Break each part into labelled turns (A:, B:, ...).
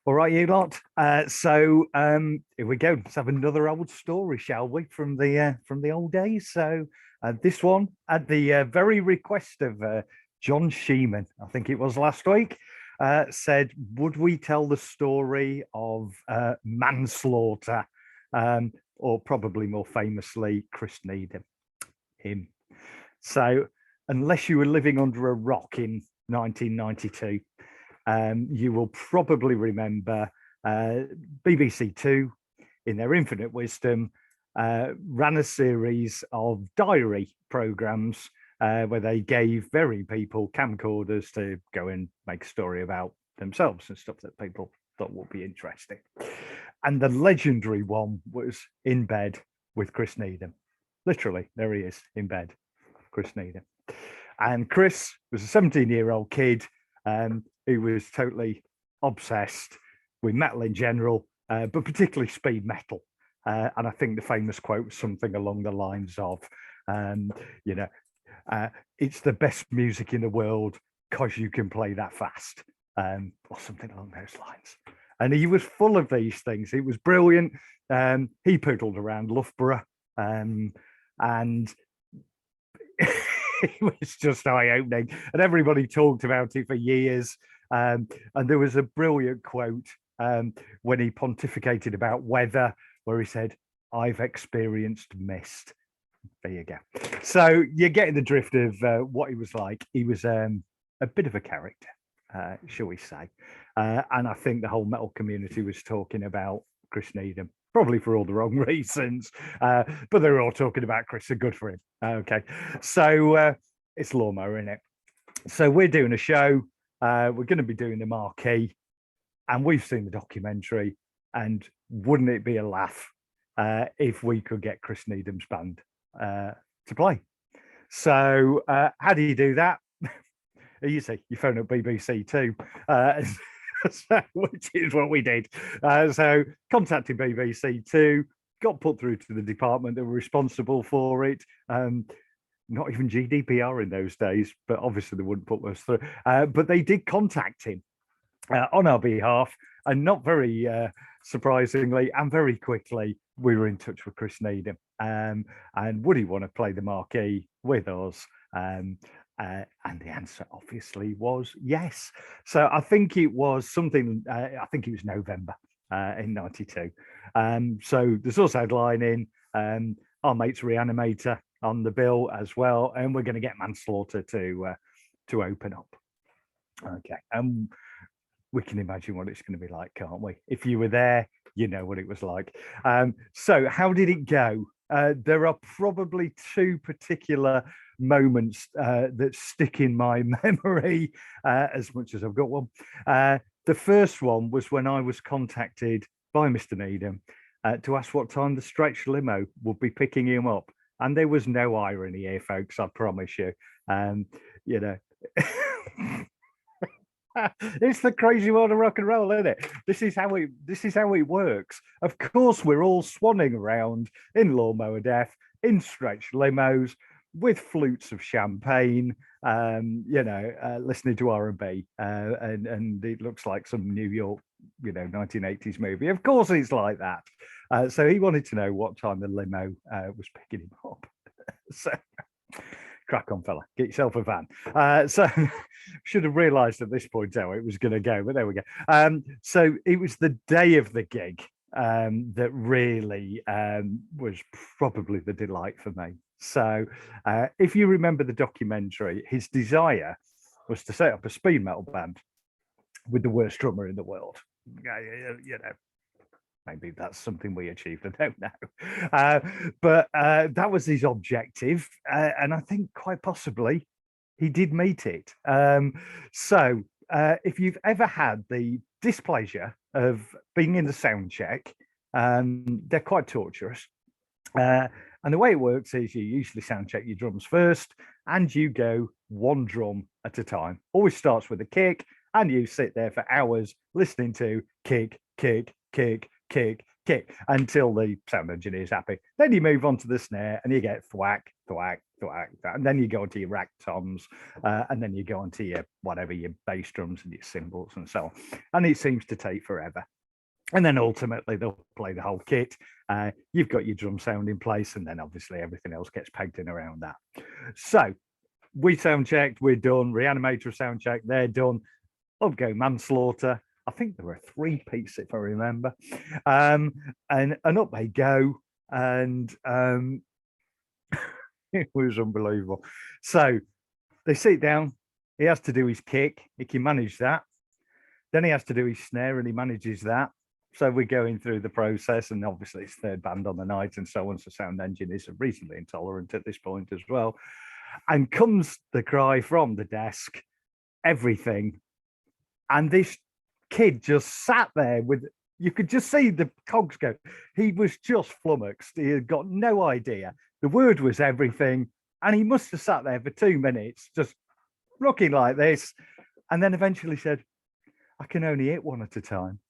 A: All right, you lot. Here we go. Let's have another old story, shall we, from the old days? This one, at the very request of John Sheeman, I think it was last week, said, "Would we tell the story of manslaughter, or probably more famously, Chris Needham, him?" So, unless you were living under a rock in 1992. You will probably remember BBC Two, in their infinite wisdom, ran a series of diary programs where they gave very people camcorders to go and make a story about themselves and stuff that people thought would be interesting. And the legendary one was In Bed with Chris Needham. Literally, there he is, in bed, Chris Needham. And Chris was a 17-year-old kid who was totally obsessed with metal in general, but particularly speed metal. And I think the famous quote was something along the lines of, it's the best music in the world because you can play that fast, or something along those lines. And he was full of these things. It was brilliant. He poodled around Loughborough, and it was just eye-opening, and everybody talked about it for years. And there was a brilliant quote when he pontificated about weather, where he said, "I've experienced mist." There you go. So you're getting the drift of what he was like. He was a bit of a character, shall we say. And I think the whole metal community was talking about Chris Needham, probably for all the wrong reasons, but they were all talking about Chris, so good for him. Okay, so it's Lawnmower, isn't it? So we're doing a show. We're going to be doing the marquee, and we've seen the documentary. And wouldn't it be a laugh if we could get Chris Needham's band to play? So how do you do that? Easy. You phone up BBC Two, which is what we did. So contacted BBC Two, got put through to the department that were responsible for it. Not even GDPR in those days, but obviously they wouldn't put us through. But they did contact him on our behalf, and not very surprisingly and very quickly, we were in touch with Chris Needham. And would he want to play the marquee with us? And the answer obviously was yes. So I think it was something, I think it was November in 92. So there's also headlining our mate's Reanimator on the bill as well, and we're going to get Manslaughter to open up. Okay, we can imagine what it's going to be like, can't we? If you were there, you know what it was like. So how did it go? There are probably two particular moments that stick in my memory, as much as I've got one. The first one was when I was contacted by Mr. Needham to ask what time the stretch limo would be picking him up. And there was no irony here, folks, I promise you. It's the crazy world of rock and roll, isn't it? This is how it works. Of course, we're all swanning around in Lawnmower Death, in stretch limos, with flutes of champagne, listening to R&B, and it looks like some New York, 1980s movie. Of course, it's like that. So he wanted to know what time the limo was picking him up. So crack on, fella. Get yourself a van. So should have realised at this point how it was going to go, but there we go. So it was the day of the gig that really was probably the delight for me. So if you remember the documentary, his desire was to set up a speed metal band with the worst drummer in the world. Maybe that's something we achieved. I don't know. But that was his objective. And I think quite possibly he did meet it. So if you've ever had the displeasure of being in the sound check, they're quite torturous. And the way it works is you usually sound check your drums first, and you go one drum at a time. Always starts with a kick, and you sit there for hours listening to kick, kick, kick, kick, kit until the sound engineer is happy. Then you move on to the snare and you get thwack, thwack, thwack, thwack. And then you go onto your rack toms, and then you go onto your whatever, your bass drums and your cymbals and so on. And it seems to take forever. And then ultimately they'll play the whole kit. You've got your drum sound in place, and then obviously everything else gets pegged in around that. So we sound checked, we're done. Reanimator sound check, they're done. Up go Manslaughter. I think there were 3 pieces, if I remember. And up they go. And it was unbelievable. So they sit down. He has to do his kick. He can manage that. Then he has to do his snare, and he manages that. So we're going through the process, and obviously it's third band on the night and so on. So sound engine is reasonably intolerant at this point as well. And comes the cry from the desk, everything. And this kid just sat there with, you could just see the cogs go. He was just flummoxed. He had got no idea. The word was everything. And he must have sat there for 2 minutes, just looking like this. And then eventually said, I can only hit one at a time.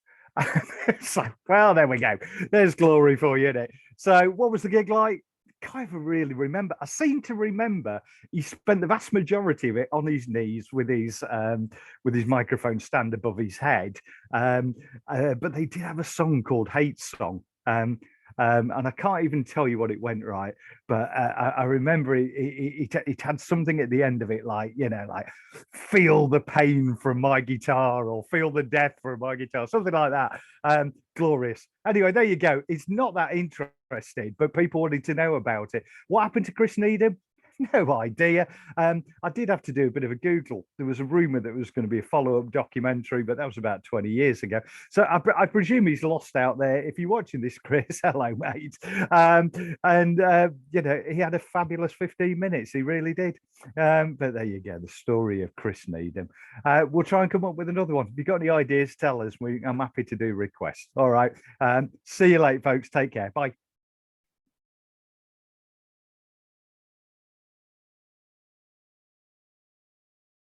A: It's like, well, there we go. There's glory for you, innit? So what was the gig like? Can't even really remember. I seem to remember he spent the vast majority of it on his knees with his microphone stand above his head. But they did have a song called Hate Song. And I can't even tell you what it went right, but I remember it had something at the end of it, like, you know, like feel the pain from my guitar or feel the death from my guitar, something like that. Glorious. Anyway, there you go. It's not that interesting, but people wanted to know about it. What happened to Chris Needham? No idea. I did have to do a bit of a Google. There was a rumor that it was going to be a follow-up documentary, but that was about 20 years ago. So I presume he's lost out there. If you're watching this, Chris, hello, mate. You know, he had a fabulous 15 minutes. He really did. But there you go, the story of Chris Needham. We'll try and come up with another one. If you've got any ideas, tell us. I'm happy to do requests. All right. See you later, folks. Take care. Bye.